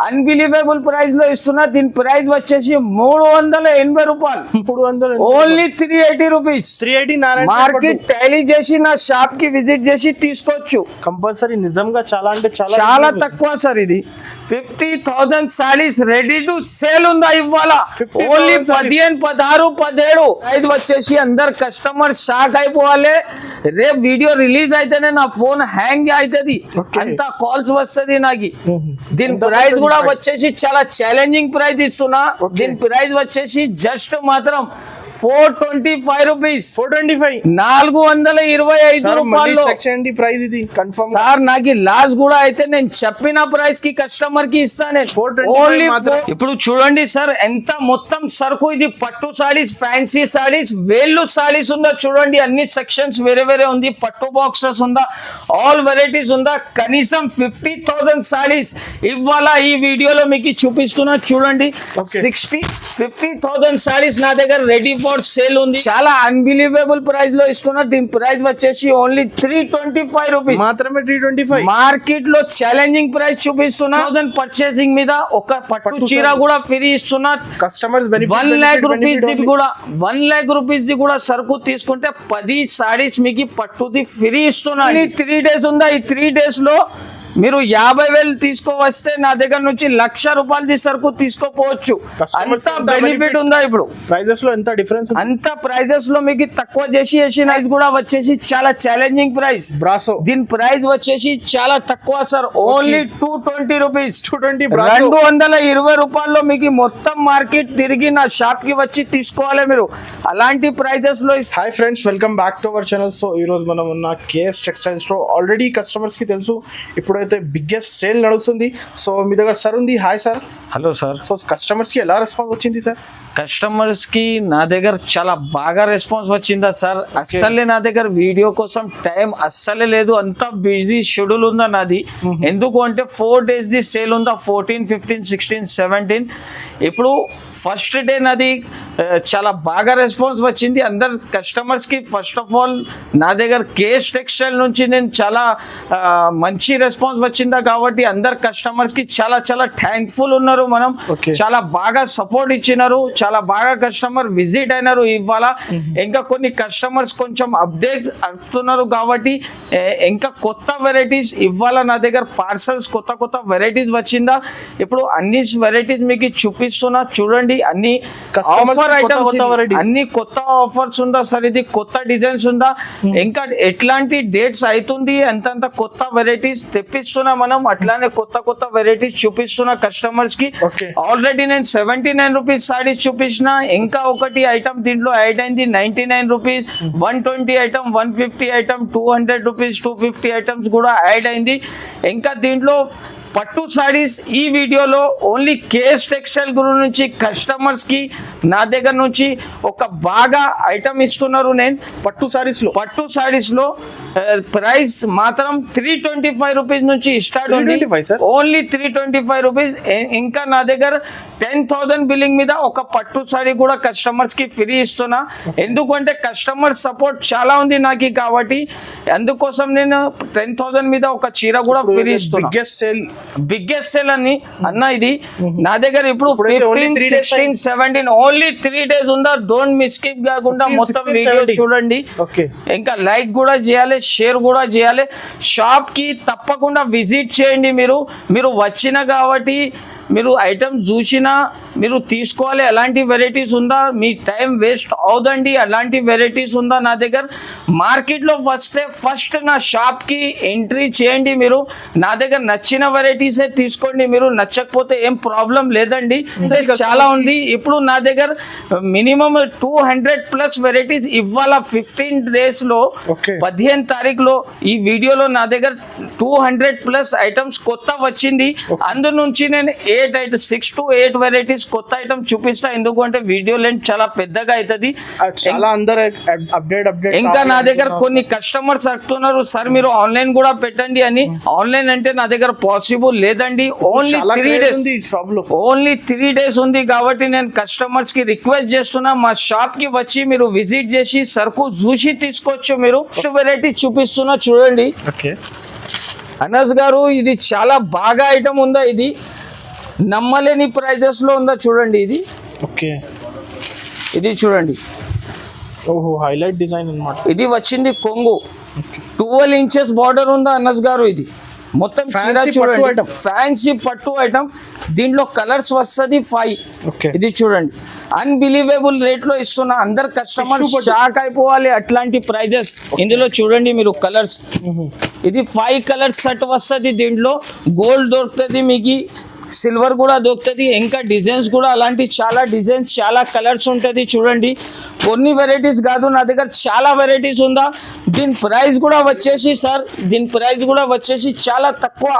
Unbelievable price లో ఇస్తున్నా. దీని ప్రైస్ వచ్చేసి 380 రూపాయలు. 300 ఓన్లీ 380 రూపీస్. 380 మార్కెట్ టాలీ చేసి నా షాప్ కి విజిట్ చేసి తీసుకోవచ్చు. కంపల్సరీ నిజంగా చాలా అంటే చాలా తక్కువ సార్. ఇది 50,000 సారీస్ రెడీ టు సేల్ ఉందా ఇవాళ. 50,000 ఓన్లీ 15, 16, 17 ప్రైస్ వచ్చేసి అందరు కస్టమర్ షాక్ అయిపోవాలి. రేపు వీడియో రిలీజ్ అయితేనే నా ఫోన్ హ్యాంగ్ అవుతుంది, అంత కాల్స్ వస్తుంది నాకు. దీని ప్రైస్ కూడా వచ్చేసి చాలా ఛాలెంజింగ్ ప్రైస్ ఇస్తున్నా. దీని ప్రైస్ వచ్చేసి జస్ట్ మాత్రం 425 రూపీస్. 425 425 రూపాయలు ప్రైస్. ఇది కన్ఫర్మ్ సార్. నాకు లాస్ కూడా అయితే నేను చెప్పిన ప్రైస్ కి కస్టమర్ కి ఇస్తాను. ఓన్లీ ఇప్పుడు చూడండి సార్ ఎంత మొత్తం సరుకు. ఇది పట్టు సారీస్, ఫ్యాన్సీ సారీస్, వేళ్ళు సారీస్ ఉందా చూడండి. అన్ని సెక్షన్స్ వేరే వేరే ఉంది. పట్టు బాక్సెస్ ఉందా, ఆల్ వెరైటీస్ ఉందా. కనీసం 50,000 సారీస్ ఇవాళ ఈ వీడియోలో మీకు చూపిస్తున్నా చూడండి. 50,000 సారీస్ నా దగ్గర రెడీ ఫర్ సేల్ ఉంది. చాలా అన్బిలీవబుల్ ప్రైస్ లో ఇస్తున్నా. దీని ప్రైస్ వచ్చేసి ఓన్లీ 325 రూపీస్ మాత్రమే. 325 మార్కెట్ లో ఛాలెంజింగ్ ప్రైస్ చూపిస్తున్నా. 1000 పర్చేసింగ్ మీద ఒక పట్టు చీర కూడా ఫ్రీ ఇస్తున్నా. కస్టమర్స్ 1 lakh రూపీస్ కూడా 1 lakh రూపీస్ ది కూడా సరుకు తీసుకుంటే 10 సారీస్ మీకు పట్టుది ఫ్రీ ఇస్తున్నా. 3 days ఉందా. ఈ 3 days లో మీరు 50,000 తీసుకోవస్తే నా దగ్గర నుంచి 1,00,000 రూపాయలది సరుకు తీసుకోపోవచ్చు. అంత బెనిఫిట్ ఉందా. ఇప్పుడు ప్రైజెస్ లో ఎంత డిఫరెన్స్. అంత ప్రైజెస్ లో మీకు తక్కువ చేసి ప్రైస్ కూడా వచ్చేసి చాలా ఛాలెంజింగ్ ప్రైస్. బ్రాసో దీని ప్రైస్ వచ్చేసి చాలా తక్కువ సార్. Only 220 rupees. 220 రూపాయల్లో మీకు మొత్తం మార్కెట్ తిరిగి నా షాప్ కి వచ్చి తీసుకోవాలి మీరు. అలాంటి ప్రైజెస్ లో. Hi friends, welcome back to our channel. So ఈ రోజు మనం ఉన్న కేఎస్ టెక్స్టైల్స్ లో ఆల్రెడీ కస్టమర్స్ కి తెలుసు ఇప్పుడు బిగ్గెస్ట్ సేల్ నడుస్తుంది. సో మీ దగ్గర సార్ ఉంది. Hi sir. Hello sir. So customers కి ఎలా రెస్పాన్స్ వచ్చింది సార్? కస్టమర్స్ కి నా దగ్గర చాలా బాగా రెస్పాన్స్ వచ్చిందా సార్. అస్సలే నా దగ్గర వీడియో కోసం టైం అస్సలే లేదు. అంత బిజీ షెడ్యూల్ ఉందా నాది. ఎందుకు అంటే 4 days ది సేల్ ఉందా. 14, 15, 16, 17. ఇప్పుడు ఫస్ట్ డే నాది చాలా బాగా రెస్పాన్స్ వచ్చింది అందరు కస్టమర్స్ కి. ఫస్ట్ ఆఫ్ ఆల్ నా దగ్గర కేఎస్ టెక్స్టైల్ నుంచి నేను చాలా మంచి రెస్పాన్స్ వచ్చిందా కాబట్టి అందరు కస్టమర్స్ కి చాలా చాలా థ్యాంక్ఫుల్ ఉన్నారు. మనం చాలా బాగా సపోర్ట్ ఇచ్చినారు. చాలా బాగా కస్టమర్ విజిట్ అయినారు ఇవాళ. ఇంకా కొన్ని కస్టమర్స్ కొంచెం అప్డేట్ అవుతున్నారు కాబట్టి ఇంకా కొత్త వెరైటీస్ ఇవాళ నా దగ్గర పార్సల్స్ కొత్త వెరైటీస్ వచ్చిందా. ఇప్పుడు అన్ని వెరైటీస్ మీకు చూపిస్తున్నా చూడండి. అన్ని ఆఫర్ ఐటమ్స్, అన్ని కొత్త ఆఫర్స్ ఉందా సార్. ఇది కొత్త డిజైన్స్ ఉందా. ఇంకా ఎట్లాంటి డేట్స్ అవుతుంది అంతంత కొత్త వెరైటీస్ తెప్పిస్తున్నా మనం. అట్లానే కొత్త వెరైటీస్ చూపిస్తున్నా కస్టమర్స్ కి. ఆల్రెడీ నేను 79 రూపీస్ సారీస్ చూపించిన. ఇంకా ఒకటి ఐటమ్ దీంట్లో యాడ్ అయింది 99 rupees. 120 item, 150 item, 200 rupees, 250 items కూడా యాడ్ అయింది. ఇంకా దీంట్లో పట్టు సారీస్ ఈ వీడియోలో ఓన్లీ కేఎస్ టెక్స్టైల్ గురించి కస్టమర్స్ కి నా దగ్గర నుంచి ఒక బాగా ఐటమ్ ఇస్తున్నారు. నేను పట్టు సారీస్ లో ప్రైస్ మాత్రం 325 రూపీస్ నుంచి స్టార్ట్ ఉంది. Only 325 rupees. ఇంకా నా దగ్గర 10,000 బిల్లింగ్ మీద ఒక పట్టు సారీ కూడా కస్టమర్స్ కి ఫ్రీ ఇస్తున్నా. ఎందుకంటే కస్టమర్ సపోర్ట్ చాలా ఉంది నాకు కాబట్టి అందుకోసం నేను 10,000 మీద ఒక చీర కూడా ఫ్రీ ఇస్తున్నా. బిగ్గెస్ట్ సేల్ అని అన్న ఇది నా దగ్గర. ఇప్పుడు 15, 16, 17 ఓన్లీ 3 days ఉందా. డోంట్ మిస్ స్కిప్ కాకుండా మొత్తం వీడియో చూడండి. ఇంకా లైక్ కూడా చేయాలి, షేర్ కూడా చేయాలి. షాప్ కి తప్పకుండా విజిట్ చేయండి. మీరు వచ్చిన కాబట్టి మీరు ఐటమ్ చూసినా మీరు తీసుకోవాలి. అలాంటి వెరైటీస్ ఉందా. మీ టైం వేస్ట్ అవుదండి. అలాంటి వెరైటీస్ ఉందా నా దగ్గర. మార్కెట్లో వస్తే ఫస్ట్ నా షాప్కి ఎంట్రీ చేయండి. మీరు నా దగ్గర నచ్చిన వెరైటీసే తీసుకోండి. మీరు నచ్చకపోతే ఏం ప్రాబ్లం లేదండి. చాలా ఉంది. ఇప్పుడు నా దగ్గర మినిమం 200+ వెరైటీస్ ఇవాళ 15 days లో 15 తారీఖులో ఈ వీడియోలో నా దగ్గర 200+ ఐటమ్స్ కొత్త వచ్చింది. అందు నుంచి నేను 6 to 8 వెరైటీస్ కొత్త ఐటమ్ చూపిస్తా. ఎందుకంటే వీడియో లెంత్ చాలా పెద్దగా అవుతుంది. ఇంకా నా దగ్గర కొన్ని కస్టమర్స్ అంటున్నారు సార్ మీరు ఆన్లైన్ కూడా పెట్టండి అని. ఆన్లైన్ అంటే నా దగ్గర పాసిబుల్ లేదండి. ఓన్లీ 3 days ఉంది కాబట్టి నేను కస్టమర్స్ కి రిక్వెస్ట్ చేస్తున్నా మా షాప్ కి వచ్చి మీరు విజిట్ చేసి సరుకు చూసి తీసుకోవచ్చు. మీరు వెరైటీ చూపిస్తున్నా చూడండి. అనస్ గారు ఇది చాలా బాగా ఐటమ్ ఉందా. ఇది నమ్మలేని ప్రైజెస్ లో ఉందా చూడండి ఇది. ఓకే, ఇది చూడండి, ఓహో హైలైట్ డిజైన్ అన్నమాట. ఇది వచ్చింది కొంగు, 12 ఇంచెస్ బార్డర్ ఉందా అన్నస్ గారు. ఇది మొత్తం చీర Fancy చూడండి, పట్టు item. ఫ్యాన్సీ పట్టు ఐటమ్. దీంట్లో కలర్స్ వస్తుంది 5. ఓకే, ఇది చూడండి, అన్బిలీవబుల్ రేట్ లో ఇస్తున్నా. అందరు కస్టమర్ Tissue పట్టు. షాక్ అయిపోవాలి అట్లాంటి ప్రైజెస్. ఇందులో చూడండి మీరు కలర్స్, ఇది 5 కలర్స్ సెట్ వస్తుంది. దీంట్లో గోల్డ్ దొరుకుతుంది మీకు, సిల్వర్ కూడా దొరుకుతుంది, ఇంకా డిజైన్స్ కూడా అలాంటి చాలా డిజైన్స్, చాలా కలర్స్ ఉంటుంది. చూడండి, కొన్ని వెరైటీస్ కాదు, నా దగ్గర చాలా వెరైటీస్ ఉందా. దీని ప్రైస్ కూడా వచ్చేసి సార్, దీని ప్రైస్ కూడా వచ్చేసి చాలా తక్కువ,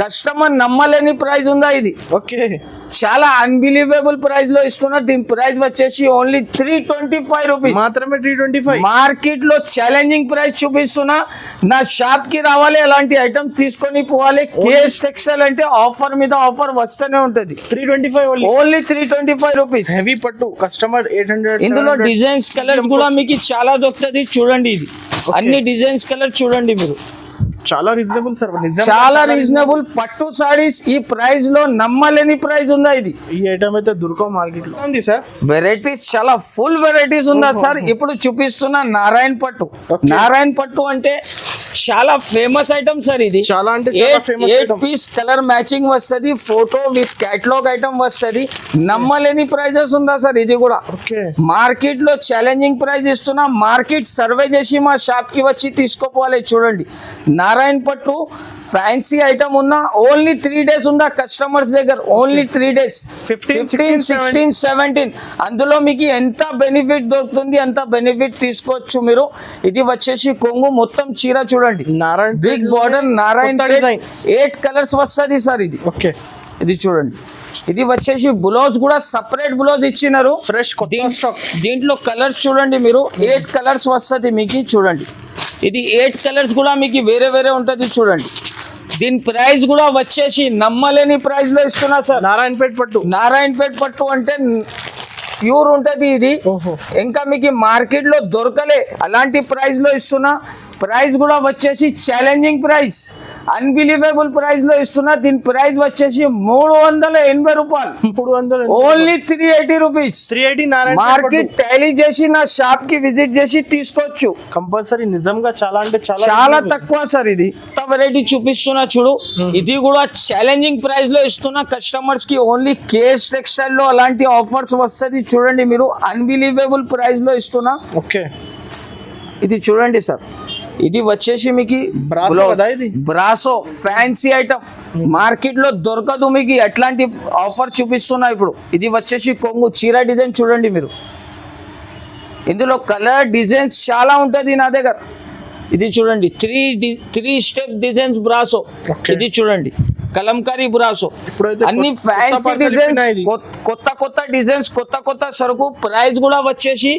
కస్టమర్ నమ్మలేని ప్రైస్ ఉందా. ఇది ఓకే, చాలా అన్బిలీవబుల్ ప్రైస్ లో ఇస్తున్నా. దీని ప్రైస్ వచ్చేసి ఓన్లీ 325 రూపీస్ మాత్రమే. 325. మార్కెట్ లో ఛాలెంజింగ్ ప్రైస్ చూపిస్తున్నా. నా షాప్ కి రావాలి, అలాంటి ఐటమ్ తీసుకొని పోవాలి. కేఎస్ టెక్స్టైల్ అంటే ఆఫర్ మీద ఆఫర్ వస్తూనే ఉంటది. 325 ఓన్లీ 325 రూపీస్. హెవీ పట్టు కస్టమర్ 800. ఇందులో డిజైన్స్ కలర్స్ కూడా మీకు చాలా దొరుకుతుంది. చూడండి, ఇది అన్ని డిజైన్స్ కలర్ చూడండి మీరు, చాలా రీజనబుల్ సార్, చాలా రీజనబుల్ పట్టు సారీస్. ఈ ప్రైస్ లో నమ్మలేని ప్రైస్ ఉందా. ఇది ఈ ఐటమ్ అయితే దొరకవు మార్కెట్ లో ఉంది సార్. వెరైటీస్ చాలా ఫుల్ వెరైటీస్ ఉందా సార్. ఇప్పుడు చూపిస్తున్న నారాయణ పట్టు. Okay. నారాయణ పట్టు అంటే చాలా ఫేమస్ ఐటమ్ సార్. ఇది చాలా అంటే చాలా famous 8 item. Piece colour matching వస్తుంది, ఫోటో విత్ కేటలాగ్ ఐటమ్ వస్తుంది. నమ్మలేని ప్రైజెస్ ఉందా సార్. ఇది కూడా ఓకే, మార్కెట్ లో ఛాలెంజింగ్ ప్రైస్ ఇస్తున్నా. మార్కెట్ సర్వే చేసి మా షాప్ కి వచ్చి తీసుకోపోవాలి. చూడండి, నారాయణ పట్టు ఫ్యాన్సీ ఐటమ్ ఉన్నా ఓన్లీ 3 days ఉందా కస్టమర్స్ దగ్గర. Only 3 days, 15, 16, 17. అందులో మీకు ఎంత బెనిఫిట్ దొరుకుతుంది అంత బెనిఫిట్ తీసుకోవచ్చు మీరు. ఇది వచ్చేసి కొంగు, మొత్తం చీర చూడండి, Narayana big border, Narayana design. 8 colours వస్తుంది సార్. ఇది ఓకే, ఇది చూడండి, ఇది వచ్చేసి బ్లౌజ్ కూడా సపరేట్ బ్లౌజ్ ఇచ్చినారు. ఫ్రెష్ కొత్త స్టాక్. దీంట్లో కలర్స్ చూడండి మీరు, 8 కలర్స్ వస్తుంది మీకు. చూడండి, ఇది 8 కలర్స్ కూడా మీకు వేరే వేరే ఉంటుంది. చూడండి, దీని ప్రైస్ కూడా వచ్చేసి నమ్మలేని ప్రైస్ లో ఇస్తున్నా సార్. నారాయణపేట పట్టు. నారాయణపేట పట్టు అంటే ప్యూర్ ఉంటది ఇది. ఓహో, ఇంకా మీకు మార్కెట్ లో దొరకలే, అలాంటి ప్రైస్ లో ఇస్తున్నా. ప్రైస్ కూడా వచ్చేసి ఛాలెంజింగ్ ప్రైస్, అన్బిలీవబుల్ ప్రైస్ లో ఇస్తున్నా. దీని ప్రైస్ వచ్చేసి 380 రూపాయలు. 300. Only 380 rupees. 380 Narayana market Tally చేసి నా షాప్ కి విజిట్ చేసి తీసుకోవచ్చు. కంపల్సరీ. నిజంగా చాలా అంటే చాలా చాలా తక్కువ సార్. ఇది వెరైటీ చూపిస్తున్నా చూడు, ఇది కూడా ఛాలెంజింగ్ ప్రైస్ లో ఇస్తున్నా కస్టమర్స్ కి. ఓన్లీ కేఎస్ టెక్స్టైల్ లో అలాంటి ఆఫర్స్ వస్తుంది. చూడండి మీరు, అన్బిలీవబుల్ ప్రైస్ లో ఇస్తున్నా. ఓకే, ఇది చూడండి సార్, ఇది వచ్చేసి మీకు బ్రాసో కదా ఇది? బ్రాసో ఫ్యాన్సీ ఐటమ్, మార్కెట్ లో దొరకదు మీకు. అట్లాంటి ఆఫర్ చూపిస్తున్నా ఇప్పుడు. ఇది వచ్చేసి కొంగు, చీర డిజైన్ చూడండి మీరు. ఇందులో కలర్ డిజైన్స్ చాలా ఉంటుంది నా దగ్గర. ఇది చూడండి, 3 స్టెప్ డిజైన్స్ బ్రాసో. Okay. ఇది చూడండి, కలంకారీ బ్రాసో. ఇప్పుడైతే అన్ని కొత్త ఫ్యాన్సీ parcel డిజైన్స్, ఇచ్చినాయి ఇది. కొత్త డిజైన్స్, కొత్త సరుకు. ప్రైస్ కూడా వచ్చేసి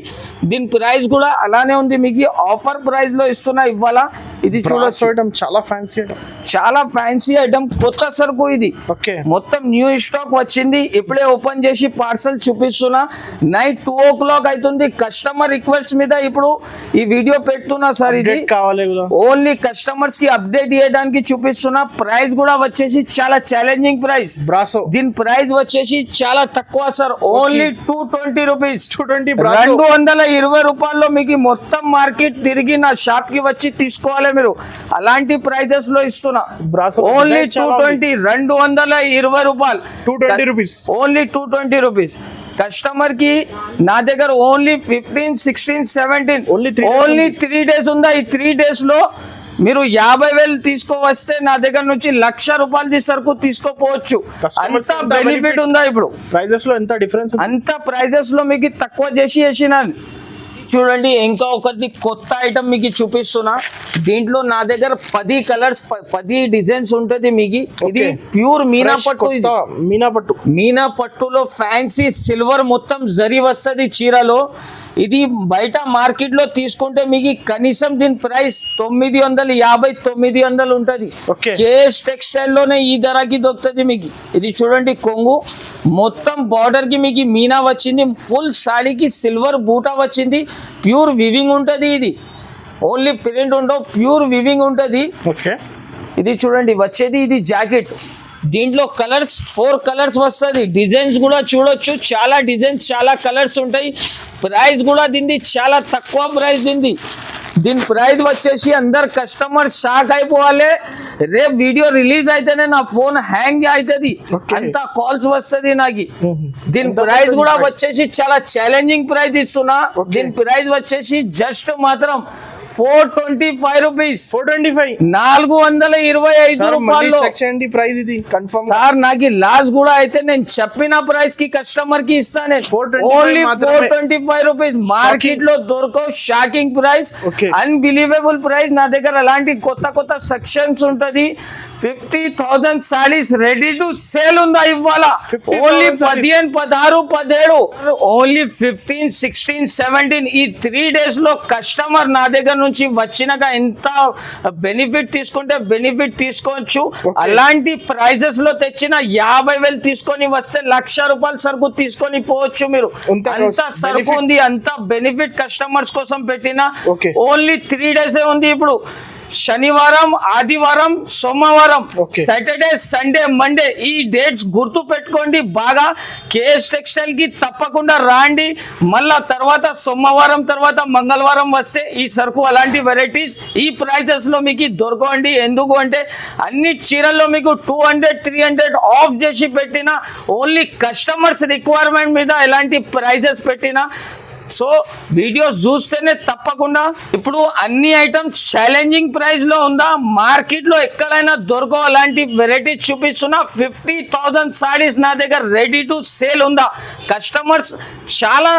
దీని ప్రైస్ కూడా అలానే ఉంది మీకు. ఆఫర్ ప్రైస్ లో ఇస్తున్నా ఇవాళ. ఇది చూడొచ్చు, ఐటమ్ చాలా ఫ్యాన్సీ ఐటమ్. చాలా ఫ్యాన్సీ ఐటమ్, కొత్త సరుకు ఇది. ఓకే, మొత్తం న్యూ స్టాక్ వచ్చింది. ఇప్పుడే ఓపెన్ చేసి పార్సల్ చూపిస్తున్నా. నైట్ 2 o'clock అవుతుంది. కస్టమర్ రిక్వెస్ట్ మీద ఇప్పుడు ఈ వీడియో పెడుతున్నా సార్. ఇది Update కావాలి కదా. ఓన్లీ కస్టమర్స్ కి అప్డేట్ చేయడానికి చూపిస్తున్నా. ప్రైస్ కూడా వచ్చేసి చాలా ఛాలెంజింగ్ ప్రైస్. బ్రాసో. దీని ప్రైస్ వచ్చేసి చాలా తక్కువ సార్. Only 220 rupees. 220 బ్రాసో. 220 రూపాయల్లో మీకు మొత్తం మార్కెట్ తిరిగి నా షాప్ కి వచ్చి తీసుకోవాలి మీరు. అలాంటి ప్రైజెస్ లో ఇస్తున్నా. బ్రాసో ఓన్లీ design చాలా 220, 220 రూపాయలు. 220 రూపీస్. Only 220 rupees. కస్టమర్ కి నా దగ్గర only 15, 16, 17 Only 3 days only 3 days ఉందా. ఈ 3 days లో మీరు 50,000 తీసుకోవస్తే నా దగ్గర నుంచి 1,00,000 రూపాయలది సరుకు తీసుకోపోవచ్చు. Customers అంత కి ఎంత బెనిఫిట్ benefit? ఉందా ఇప్పుడు. ప్రైజెస్ లో ఎంత డిఫరెన్స్? అంత ప్రైజెస్ లో మీకు తక్కువ చేసి వేసినాను. చూడండి, ఇంకా ఒకటి కొత్త ఐటమ్ మీకు చూపిస్తున్నా. దీంట్లో నా దగ్గర 10 కలర్స్, 10 డిజైన్స్ ఉంటుంది మీకు. ఇది ప్యూర్ మీనా పట్టు. ఇది మీనా పట్టు. మీనా పట్టులో ఫ్యాన్సీ సిల్వర్ మొత్తం జరీ వస్తుంది చీరలో. ఇది బయట మార్కెట్ లో తీసుకుంటే మీకు కనీసం దీని ప్రైస్ 950, 900 ఉంటుంది. Okay. కేఎస్ టెక్స్టైల్ లోనే ఈ ధరకి దొరుకుతుంది మీకు. ఇది చూడండి, కొంగు మొత్తం బార్డర్ కి మీకు మీనా వచ్చింది. ఫుల్ సాడీకి సిల్వర్ బూటా వచ్చింది. ప్యూర్ వివింగ్ ఉంటుంది. ఇది ఓన్లీ ప్రింట్ ఉండవు, ప్యూర్ వివింగ్ ఉంటుంది. ఓకే, ఇది చూడండి వచ్చేది, ఇది జాకెట్. దీంట్లో కలర్స్ 4 కలర్స్ వస్తుంది. డిజైన్స్ కూడా చూడొచ్చు, చాలా డిజైన్స్ చాలా కలర్స్ ఉంటాయి. ప్రైస్ కూడా దీనిది చాలా తక్కువ ప్రైస్ దీనిది. దీని ప్రైస్ వచ్చేసి అందరు కస్టమర్ షాక్ అయిపోవాలి. రేపు వీడియో రిలీజ్ అయితేనే నా ఫోన్ హ్యాంగ్ అవుతుంది, అంత కాల్స్ వస్తుంది నాకు. దీని ప్రైస్ కూడా వచ్చేసి చాలా ఛాలెంజింగ్ ప్రైస్ ఇస్తున్నా. దీని ప్రైస్ వచ్చేసి జస్ట్ మాత్రం 425 రూపీస్. 425 425 రూపాయలు ప్రైస్ ఇది కన్ఫర్మ్ సార్. నాకు లాస్ కూడా అయితే నేను చెప్పిన ప్రైస్ కి కస్టమర్ కి ఇస్తాను. 425 ఓన్లీ 425 రూపీస్. మార్కెట్ లో దొరకవు. Shocking price, unbelievable price. నా దగ్గర అలాంటి కొత్త కొత్త సెక్షన్స్ ఉంటది. 50,000 సారీస్ రెడీ టు సేల్ ఉందా ఇవాళ. ఓన్లీ 15, 16, 17, ఓన్లీ 15, 16, 17 ఈ 3 days లో కస్టమర్ నా దగ్గర నుంచి వచ్చినాక ఎంత బెనిఫిట్ తీసుకుంటే బెనిఫిట్ తీసుకోవచ్చు. అలాంటి ప్రైజెస్ లో తెచ్చిన 50,000 తీసుకొని వస్తే 1,00,000 రూపాయల సరుకు తీసుకొని పోవచ్చు మీరు. అంత సరుకు ఉంది, అంత బెనిఫిట్ కస్టమర్స్ కోసం పెట్టిన. ఓన్లీ 3 days ఉంది ఇప్పుడు. శనివారం, ఆదివారం, సోమవారం, సాటర్డే, సండే, మండే ఈ డేట్స్ గుర్తు పెట్టుకోండి బాగా. కేఎస్ టెక్స్టైల్ కి తప్పకుండా రాండి. మళ్ళా తర్వాత సోమవారం తర్వాత మంగళవారం వస్తే ఈ సరుకు అలాంటి వెరైటీస్ ఈ ప్రైజెస్ లో మీకు దొరకండి. ఎందుకు అంటే అన్ని చీరల్లో మీకు 200, 300 ఆఫ్ చేసి పెట్టిన. ఓన్లీ కస్టమర్స్ రిక్వైర్మెంట్ మీద ఎలాంటి ప్రైజెస్ పెట్టిన. సో వీడియో చూస్తేనే తప్పకుండా. ఇప్పుడు అన్ని ఐటమ్స్ ఛాలెంజింగ్ ప్రైస్ లో ఉందా, మార్కెట్ లో ఎక్కడైనా దొరకవు అలాంటి వెరైటీస్ చూపిస్తున్నా. 50,000 సారీస్ నా దగ్గర రెడీ టు సేల్ ఉందా. కస్టమర్స్ చాలా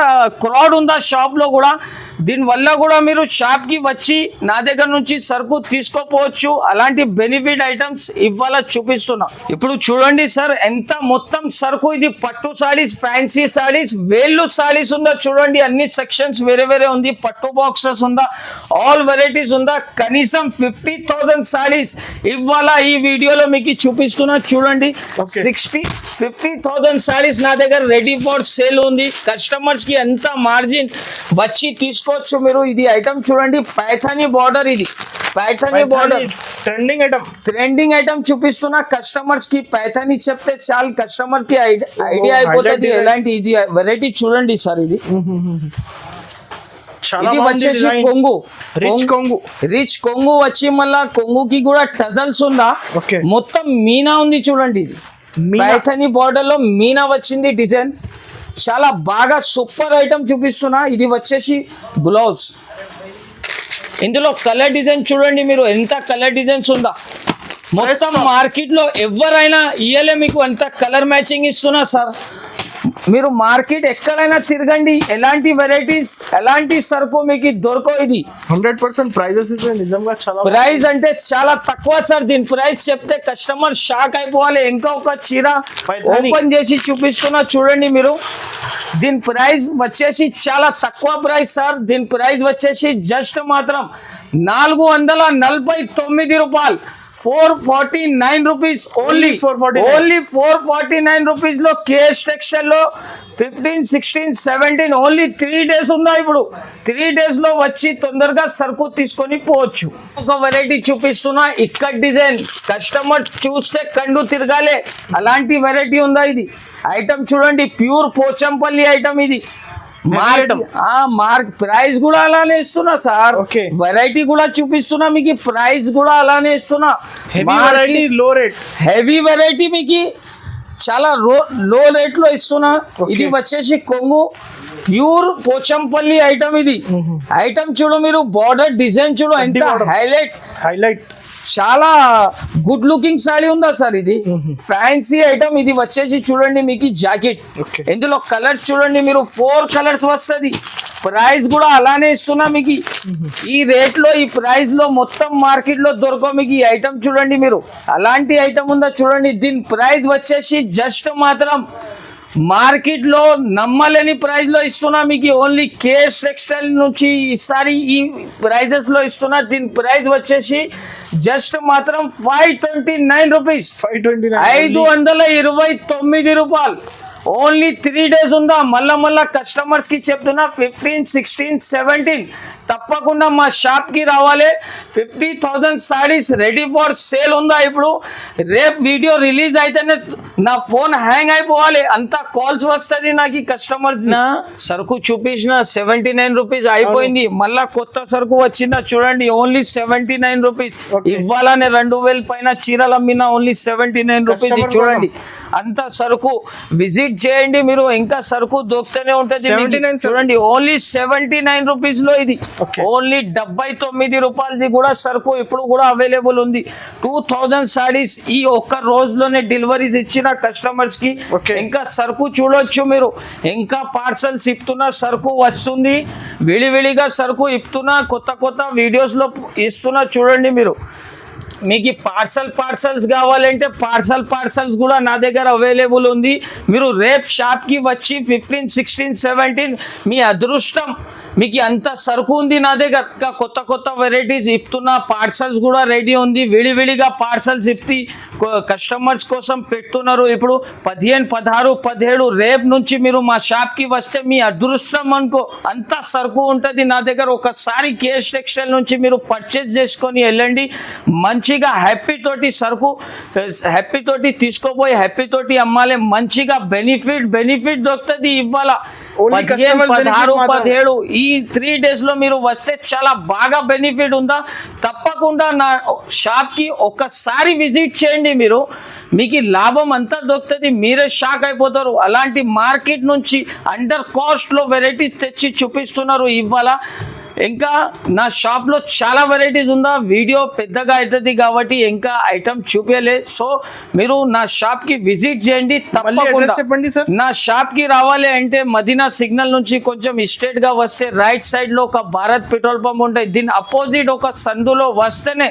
క్రౌడ్ ఉందా షాప్ లో కూడా. దీనివల్ల కూడా మీరు షాప్ కి వచ్చి నా దగ్గర నుంచి సరుకు తీసుకోపోవచ్చు. అలాంటి బెనిఫిట్ ఐటమ్స్ ఇవాళ చూపిస్తున్నా. ఇప్పుడు చూడండి సార్ ఎంత మొత్తం సరుకు. ఇది పట్టు సారీస్, ఫ్యాన్సీ సారీస్, వేళ్ళు సారీస్ ఉందా చూడండి. అన్ని సెక్షన్స్ వేరే వేరే ఉంది. పట్టు బాక్సెస్ ఉందా, ఆల్ వెరైటీస్ ఉందా. కనీసం 50,000 సారీస్ ఇవాళ ఈ వీడియోలో మీకు చూపిస్తున్నా చూడండి. 50,000 సారీస్ నా దగ్గర రెడీ ఫర్ సేల్ ఉంది. కస్టమర్స్ కి ఎంత మార్జిన్ వచ్చి తీసుకోవచ్చు మీరు. ఇది ఐటమ్ చూడండి, పైథానీ బార్డర్. ఇది పైథానీ బార్డర్ ట్రెండింగ్ ఐటమ్ చూపిస్తున్నా కస్టమర్స్ కి. పైథానీ చెప్తే చాలు కస్టమర్ కి ఐడియా అయిపోతుంది ఎలాంటి. ఇది వెరైటీ చూడండి సార్. ఇది ఇది వచ్చేసి కొంగు, రిచ్ కొంగు వచ్చి మళ్ళా కొంగుకి కూడా టజల్స్ ఉందా. మొత్తం మీనా ఉంది చూడండి. ఇది పైథానీ బార్డర్ లో మీనా వచ్చింది డిజైన్. చాలా బాగా సూపర్ ఐటమ్ చూపిస్తున్నా. ఇది వచ్చేసి బ్లౌజ్. ఇందులో కలర్ డిజైన్ చూడండి మీరు, ఎంత కలర్ డిజైన్స్ ఉందా. మొత్తం మార్కెట్ లో ఎవరైనా ఇయ్యలే మీకు అంత కలర్ మ్యాచింగ్ ఇస్తున్నా సార్. మీరు మార్కెట్ ఎక్కడైనా తిరగండి, ఎలాంటి వెరైటీస్ ఎలాంటి సరుకు మీకు దొరకవు. ఇది 100% ప్రైజెస్ నిజంగా చాలా ప్రైస్ అంటే చాలా తక్కువ సార్. దీని ప్రైస్ చెప్తే కస్టమర్ షాక్ అయిపోవాలి. ఇంకా ఒక చీర ఓపెన్ చేసి చూపిస్తున్నా చూడండి మీరు. దీని ప్రైస్ వచ్చేసి చాలా తక్కువ ప్రైస్ సార్. దీని ప్రైస్ వచ్చేసి జస్ట్ మాత్రం 449 రూపాయలు. 449 రూపీస్ ఓన్లీ. 449 రూపీస్ లో కేఎస్ టెక్స్టైల్ లో 15, 16, 17 ఓన్లీ 3 days ఉందా. ఇప్పుడు 3 days లో వచ్చి తొందరగా సరుకు తీసుకొని పోవచ్చు. ఒక వెరైటీ చూపిస్తున్నా, ఇక్కడ డిజైన్ కస్టమర్ చూస్తే కండు తిరగాలే అలాంటి వెరైటీ ఉందా. ఇది ఐటమ్ చూడండి, ప్యూర్ పోచంపల్లి ఐటమ్. ఇది ప్రైస్ కూడా అలానే ఇస్తున్నా సార్. వెరైటీ కూడా చూపిస్తున్నా మీకు, ప్రైస్ కూడా అలానే ఇస్తున్నా. హెవీ వెరైటీ మీకు చాలా లో రేట్ లో ఇస్తున్నా. ఇది వచ్చేసి కొంగు, ప్యూర్ పోచంపల్లి ఐటమ్. ఇది ఐటమ్ చూడు మీరు, బార్డర్ డిజైన్ చూడు ఎంత హైలైట్. చాలా గుడ్ లుకింగ్ సారీ ఉందా సార్. ఇది ఫ్యాన్సీ ఐటమ్. ఇది వచ్చేసి చూడండి మీకు జాకెట్. ఇందులో కలర్స్ చూడండి మీరు, 4 కలర్స్ వస్తుంది. ప్రైస్ కూడా అలానే ఇస్తున్నా మీకు. ఈ రేట్ లో ఈ ప్రైస్ లో మొత్తం మార్కెట్ లో దొరకవు మీకు. ఈ ఐటమ్ చూడండి మీరు, అలాంటి ఐటమ్ ఉందా చూడండి. దీని ప్రైస్ వచ్చేసి జస్ట్ మాత్రం మార్కెట్ లో నమ్మలేని ప్రైస్ లో ఇస్తున్నా మీకు. ఓన్లీ కేఎస్ టెక్స్టైల్ నుంచి ఈసారి ఈ ప్రైజెస్ లో ఇస్తున్నా. దీని ప్రైస్ వచ్చేసి జస్ట్ మాత్రం 529 రూపీస్. 529 రూపాయలు. ఓన్లీ 3 days ఉందా. మళ్ళా కస్టమర్స్ కి చెప్తున్నా 15, 16, 17 తప్పకుండా మా షాప్ కి రావాలి. 50,000 సారీస్ రెడీ ఫర్ సేల్ ఉందా. ఇప్పుడు రేపు వీడియో రిలీజ్ అయితేనే నా ఫోన్ హ్యాంగ్ అయిపోవాలి, అంత కాల్స్ వస్తుంది నాకు. కస్టమర్ నా సరుకు చూపించిన 79 రూపీస్ అయిపోయింది. మళ్ళా కొత్త సరుకు వచ్చిందా చూడండి, ఓన్లీ 79 రూపీస్. ఇవ్వాలనే 2000 పైన చీరలు అమ్మినా ఓన్లీ 79 రూపీస్. చూడండి అంత సరుకు, విజిట్ చేయండి మీరు, ఇంకా సరుకు దొరుకుతూనే ఉంటుంది. చూడండి ఓన్లీ 79 రూపీస్ లో ఇది. ఓన్లీ 79 రూపాయలది కూడా సరుకు ఇప్పుడు కూడా అవైలబుల్ ఉంది. 2000 సారీస్ ఈ ఒక్క రోజులోనే డెలివరీస్ ఇచ్చిన కస్టమర్స్ కి. ఇంకా సరుకు చూడొచ్చు మీరు, ఇంకా పార్సల్స్ ఇస్తున్నా, సరుకు వస్తుంది, విడివిడిగా సరుకు ఇస్తున్నా, కొత్త వీడియోస్ లో ఇస్తున్నా. చూడండి మీరు, మీకు పార్సల్స్ కావాలంటే పార్సల్స్ కూడా నా దగ్గర అవైలబుల్ ఉంది. మీరు రేపు షాప్కి వచ్చి 15, 16, 17 మీ అదృష్టం, మీకు అంత సరుకు ఉంది నా దగ్గర. కొత్త వెరైటీస్ ఇస్తున్నా, పార్సల్స్ కూడా రెడీ ఉంది. విడివిడిగా పార్సల్స్ ఇప్పి కస్టమర్స్ కోసం పెడుతున్నారు. ఇప్పుడు 15, 16, 17 రేపు నుంచి మీరు మా షాప్కి వస్తే మీ అదృష్టం అనుకో, అంత సరుకు ఉంటుంది నా దగ్గర. ఒకసారి కేఎస్ టెక్స్టైల్ నుంచి మీరు పర్చేజ్ చేసుకొని వెళ్ళండి. మంచిగా హ్యాపీ తోటి సరుకు, హ్యాపీ తోటి తీసుకోపోయి హ్యాపీ తోటి అమ్మాలి. మంచిగా బెనిఫిట్ దొరుకుతుంది. ఇవాళ 15, 16, 17 ఈ 3 days లో మీరు వస్తే చాలా బాగా బెనిఫిట్ ఉందా. తప్పకుండా నా షాప్ కి ఒకసారి విజిట్ చేయండి మీరు, మీకు లాభం అంతా దొరుకుతుంది. మీరే షాక్ అయిపోతారు. అలాంటి మార్కెట్ నుంచి అండర్ కాస్ట్ లో వెరైటీస్ తెచ్చి చూపిస్తున్నారు ఇవాళ. ఇంకా నా షాప్ లో చాలా వెరైటీస్ ఉందా. వీడియో పెద్దగా అవుతుంది కాబట్టి ఇంకా ఐటమ్ చూపించలేదు. సో మీరు నా షాప్ కి విజిట్ చేయండి తప్పకుండా. చెప్పండి సార్. నా షాప్ కి రావాలి అంటే మదీనా సిగ్నల్ నుంచి కొంచెం స్ట్రేట్ గా వస్తే రైట్ సైడ్ లో ఒక భారత్ పెట్రోల్ పంప్ ఉంటుంది. దీని అపోజిట్ ఒక సందులో వస్తేనే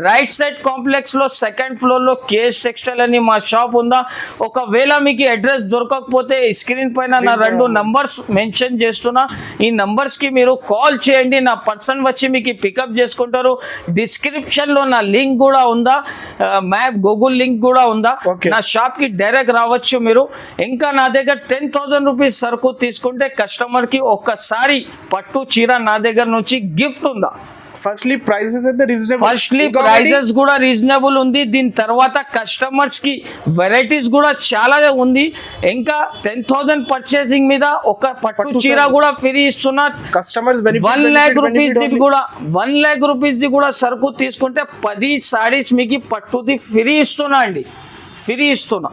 రైట్ సైడ్ కాంప్లెక్స్ లో 2nd floor లో కేఎస్ టెక్స్టైల్ అని మా షాప్ ఉందా. ఒకవేళ మీకు అడ్రస్ దొరకకపోతే స్క్రీన్ పైన నా 2 నంబర్స్ మెన్షన్ చేస్తున్నా. ఈ నంబర్స్ కి మీరు కాల్ చేయండి, నా పర్సన్ వచ్చి మీకు పికప్ చేసుకుంటారు. డిస్క్రిప్షన్ లో నా లింక్ కూడా ఉందా, మ్యాప్ గూగుల్ లింక్ కూడా ఉందా. నా షాప్ కి డైరెక్ట్ రావచ్చు మీరు. ఇంకా నా దగ్గర 10,000 రూపీస్ సరుకు తీసుకుంటే కస్టమర్ కి ఒక్కసారి పట్టు చీర నా దగ్గర నుంచి గిఫ్ట్ ఉందా. ఫస్ట్లీ ప్రైజెస్ కూడా రీజనబుల్ ఉంది. దీని తర్వాత కస్టమర్స్ కి వెరైటీస్ కూడా చాలా ఉంది. ఇంకా 10,000 పర్చేసింగ్ మీద ఒక పట్టు చీర కూడా ఫ్రీ ఇస్తున్నా. కస్టమర్స్ 1 lakh రూపీస్ ది కూడా సరుకు తీసుకుంటే 10 సారీస్ మీకు పట్టుది ఫ్రీ ఇస్తున్నా అండి, ఫ్రీ ఇస్తున్నా.